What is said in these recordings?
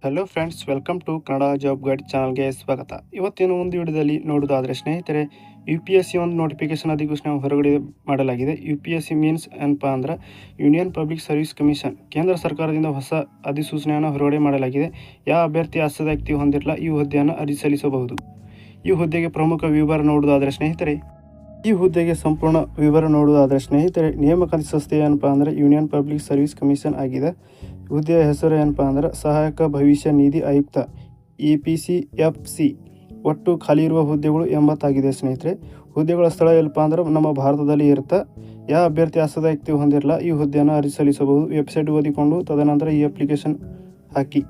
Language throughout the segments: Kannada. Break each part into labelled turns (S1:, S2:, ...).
S1: Hello friends, welcome to Kannada job guide ಚಾನಲ್ಗೆ ಸ್ವಾಗತ. ಇವತ್ತಿನ ಒಂದು ವಿಡಿಯೋದಲ್ಲಿ ನೋಡೋದಾದರೆ ಸ್ನೇಹಿತರೆ, UPSC ಒಂದು ನೋಟಿಫಿಕೇಶನ್ ಅಧಿಸೂಚನೆ ಹೊರಗಡೆ ಮಾಡಲಾಗಿದೆ. UPSC ಮೀನ್ಸ್ ಏನಪ್ಪ ಅಂದ್ರೆ ಯೂನಿಯನ್ ಪಬ್ಲಿಕ್ ಸರ್ವಿಸ್ ಕಮಿಷನ್. ಕೇಂದ್ರ ಸರ್ಕಾರದಿಂದ ಹೊಸ ಅಧಿಸೂಚನೆಯನ್ನು ಹೊರಗಡೆ ಮಾಡಲಾಗಿದೆ. ಯಾವ ಅಭ್ಯರ್ಥಿ ಆಸಕ್ತಿ ಹೊಂದಿರಲ್ಲ ಈ ಹುದ್ದೆಯನ್ನು ಅರ್ಜಿ ಸಲ್ಲಿಸಬಹುದು. ಈ ಹುದ್ದೆಗೆ ಪ್ರಮುಖ ವಿವರ ನೋಡೋದಾದರೆ ಸ್ನೇಹಿತರೆ, ಈ ಹುದ್ದೆಗೆ ಸಂಪೂರ್ಣ ವಿವರ ನೋಡುವುದಾದರೆ ಸ್ನೇಹಿತರೆ, ನೇಮಕಾತಿ ಸಂಸ್ಥೆ ಏನಪ್ಪ ಅಂದರೆ ಯೂನಿಯನ್ ಪಬ್ಲಿಕ್ ಸರ್ವಿಸ್ ಕಮಿಷನ್ ಆಗಿದೆ. ಹುದ್ದೆಯ ಹೆಸರು ಏನಪ್ಪ ಅಂದರೆ ಸಹಾಯಕ ಭವಿಷ್ಯ ನಿಧಿ ಆಯುಕ್ತ EPCFC. ಒಟ್ಟು ಖಾಲಿ ಇರುವ ಹುದ್ದೆಗಳು 80 ಆಗಿದೆ ಸ್ನೇಹಿತರೆ. ಹುದ್ದೆಗಳ ಸ್ಥಳ ಎಲ್ಲಪ್ಪ ಅಂದ್ರೆ ನಮ್ಮ ಭಾರತದಲ್ಲಿ ಇರುತ್ತೆ. ಯಾವ ಅಭ್ಯರ್ಥಿ ಆಸಕ್ತಿ ಹೊಂದಿರಲ್ಲ ಈ ಹುದ್ದೆಯನ್ನು ಅರ್ಜಿ ಸಲ್ಲಿಸಬಹುದು. ವೆಬ್ಸೈಟ್ ಓದಿಕೊಂಡು ತದನಂತರ ಈ ಅಪ್ಲಿಕೇಶನ್ ಹಾಕಿ.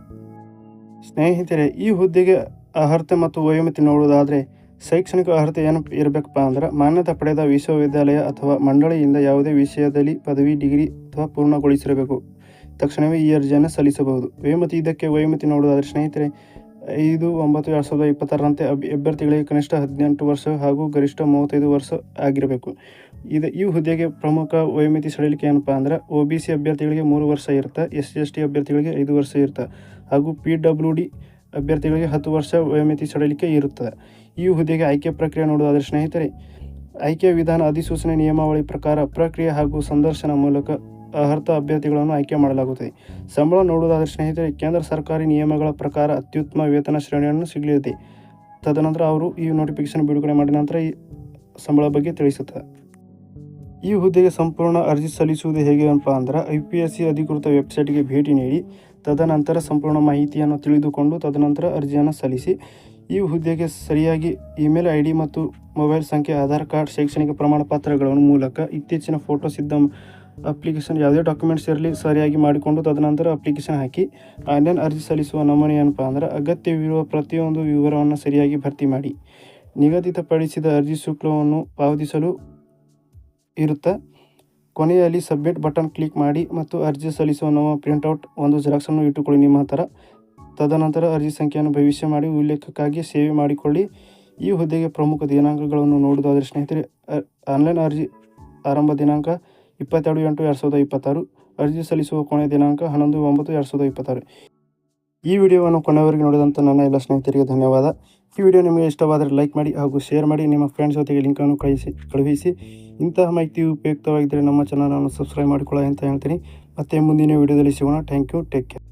S1: ಸ್ನೇಹಿತರೆ, ಈ ಹುದ್ದೆಗೆ ಅರ್ಹತೆ ಮತ್ತು ವಯೋಮಿತಿ ನೋಡುವುದಾದರೆ ಶೈಕ್ಷಣಿಕ ಅರ್ಹತೆ ಏನು ಇರಬೇಕಪ್ಪ ಅಂದ್ರೆ ಮಾನ್ಯತೆ ಪಡೆದ ವಿಶ್ವವಿದ್ಯಾಲಯ ಅಥವಾ ಮಂಡಳಿಯಿಂದ ಯಾವುದೇ ವಿಷಯದಲ್ಲಿ ಪದವಿ, ಡಿಗ್ರಿ ಅಥವಾ ಪೂರ್ಣಗೊಳಿಸಿರಬೇಕು. ತಕ್ಷಣವೇ ಈ ಅರ್ಜಿಯನ್ನು ಸಲ್ಲಿಸಬಹುದು. ವಯೋಮಿತಿ ಇದಕ್ಕೆ ವಯೋಮಿತಿ ನೋಡುವುದಾದರೆ ಸ್ನೇಹಿತರೆ, 5/9/2026ರಂತೆ ಅಭ್ಯರ್ಥಿಗಳಿಗೆ ಕನಿಷ್ಠ 18 ವರ್ಷ ಹಾಗೂ ಗರಿಷ್ಠ 35 ವರ್ಷ ಆಗಿರಬೇಕು. ಈ ಹುದ್ದೆಗೆ ಪ್ರಮುಖ ವಯೋಮಿತಿ ಸಡಿಲಿಕೆ ಏನಪ್ಪ ಅಂದ್ರೆ OBC ಅಭ್ಯರ್ಥಿಗಳಿಗೆ 3 ವರ್ಷ ಇರುತ್ತೆ, SC/ST ಅಭ್ಯರ್ಥಿಗಳಿಗೆ 5 ವರ್ಷ ಇರುತ್ತೆ ಹಾಗೂ PWD ಅಭ್ಯರ್ಥಿಗಳಿಗೆ 10 ವರ್ಷ ವಯೋಮಿತಿ ಸಡಿಲಿಕೆ ಇರುತ್ತದೆ. ಈ ಹುದ್ದೆಗೆ ಆಯ್ಕೆ ಪ್ರಕ್ರಿಯೆ ನೋಡುವುದಾದರೆ ಸ್ನೇಹಿತರೆ, ಆಯ್ಕೆಯ ವಿಧಾನ ಅಧಿಸೂಚನೆ ನಿಯಮಾವಳಿ ಪ್ರಕಾರ ಪ್ರಕ್ರಿಯೆ ಹಾಗೂ ಸಂದರ್ಶನ ಮೂಲಕ ಅರ್ಹ ಅಭ್ಯರ್ಥಿಗಳನ್ನು ಆಯ್ಕೆ ಮಾಡಲಾಗುತ್ತದೆ. ಸಂಬಳ ನೋಡುವುದಾದರೆ ಸ್ನೇಹಿತರೆ, ಕೇಂದ್ರ ಸರ್ಕಾರಿ ನಿಯಮಗಳ ಪ್ರಕಾರ ಅತ್ಯುತ್ತಮ ವೇತನ ಶ್ರೇಣಿಯನ್ನು ಸಿಗಲಿದೆ. ತದನಂತರ ಅವರು ಈ ನೋಟಿಫಿಕೇಶನ್ ಬಿಡುಗಡೆ ಮಾಡಿದ ನಂತರ ಈ ಸಂಬಳ ಬಗ್ಗೆ ತಿಳಿಸುತ್ತದೆ. ಈ ಹುದ್ದೆಗೆ ಸಂಪೂರ್ಣ ಅರ್ಜಿ ಸಲ್ಲಿಸುವುದು ಹೇಗೆ ಏನಪ್ಪ ಅಂದ್ರೆ UPSC ಅಧಿಕೃತ ವೆಬ್ಸೈಟ್ಗೆ ಭೇಟಿ ನೀಡಿ ತದನಂತರ ಸಂಪೂರ್ಣ ಮಾಹಿತಿಯನ್ನು ತಿಳಿದುಕೊಂಡು ತದನಂತರ ಅರ್ಜಿಯನ್ನು ಸಲ್ಲಿಸಿ. ಈ ಹುದ್ದೆಗೆ ಸರಿಯಾಗಿ ಇಮೇಲ್ ID ಮತ್ತು ಮೊಬೈಲ್ ಸಂಖ್ಯೆ, ಆಧಾರ್ ಕಾರ್ಡ್, ಶೈಕ್ಷಣಿಕ ಪ್ರಮಾಣ ಪತ್ರಗಳ ಮೂಲಕ ಇತ್ತೀಚಿನ ಫೋಟೋ ಸಿದ್ಧ ಅಪ್ಲಿಕೇಶನ್ ಯಾವುದೇ ಡಾಕ್ಯುಮೆಂಟ್ಸ್ ಇರಲಿ ಸರಿಯಾಗಿ ಮಾಡಿಕೊಂಡು ತದನಂತರ ಅಪ್ಲಿಕೇಶನ್ ಹಾಕಿ. ಆನ್ಲೈನ್ ಅರ್ಜಿ ಸಲ್ಲಿಸುವ ನಮೂನೆ ಏನಪ್ಪ ಅಂದ್ರೆ ಅಗತ್ಯವಿರುವ ಪ್ರತಿಯೊಂದು ವಿವರವನ್ನು ಸರಿಯಾಗಿ ಭರ್ತಿ ಮಾಡಿ ನಿಗದಿತಪಡಿಸಿದ ಅರ್ಜಿ ಶುಲ್ಕವನ್ನು ಪಾವತಿಸಲು ಇರುತ್ತೆ. ಕೊನೆಯಲ್ಲಿ ಸಬ್ಮಿಟ್ ಬಟನ್ ಕ್ಲಿಕ್ ಮಾಡಿ ಮತ್ತು ಅರ್ಜಿ ಸಲ್ಲಿಸುವ ನಮ್ಮ ಪ್ರಿಂಟ್ಔಟ್ ಒಂದು ಜೆರಾಕ್ಸನ್ನು ಇಟ್ಟುಕೊಳ್ಳಿ ನಿಮ್ಮ ಹತ್ತಿರ. ತದನಂತರ ಅರ್ಜಿ ಸಂಖ್ಯೆಯನ್ನು ಭವಿಷ್ಯ ಮಾಡಿ ಉಲ್ಲೇಖಕ್ಕಾಗಿ ಸೇವ್ ಮಾಡಿಕೊಳ್ಳಿ. ಈ ಹುದ್ದೆಗೆ ಪ್ರಮುಖ ದಿನಾಂಕಗಳನ್ನು ನೋಡುವುದಾದರೆ ಸ್ನೇಹಿತರೆ, ಆನ್ಲೈನ್ ಅರ್ಜಿ ಆರಂಭ ದಿನಾಂಕ 22/8/2026. ಅರ್ಜಿ ಸಲ್ಲಿಸುವ ಕೊನೆಯ ದಿನಾಂಕ 11/9/2026. ಈ ವಿಡಿಯೋವನ್ನು ಕೊನೆಯವರೆಗೆ ನೋಡಿದಂಥ ನನ್ನ ಎಲ್ಲ ಸ್ನೇಹಿತರಿಗೆ ಧನ್ಯವಾದ. ಈ ವಿಡಿಯೋ ನಿಮಗೆ ಇಷ್ಟವಾದರೆ ಲೈಕ್ ಮಾಡಿ ಹಾಗೂ ಶೇರ್ ಮಾಡಿ. ನಿಮ್ಮ ಫ್ರೆಂಡ್ಸ್ ಜೊತೆಗೆ ಲಿಂಕನ್ನು ಕಳುಹಿಸಿ. ಇಂತಹ ಮಾಹಿತಿ ಉಪಯುಕ್ತವಾಗಿದ್ದರೆ ನಮ್ಮ ಚಾನಲನ್ನು ಸಬ್ಸ್ಕ್ರೈಬ್ ಮಾಡಿಕೊಳ್ಳಿ ಅಂತ ಹೇಳ್ತೀನಿ. ಮತ್ತೆ ಮುಂದಿನ ವಿಡಿಯೋದಲ್ಲಿ ಸಿಗೋಣ. Thank you. Take care.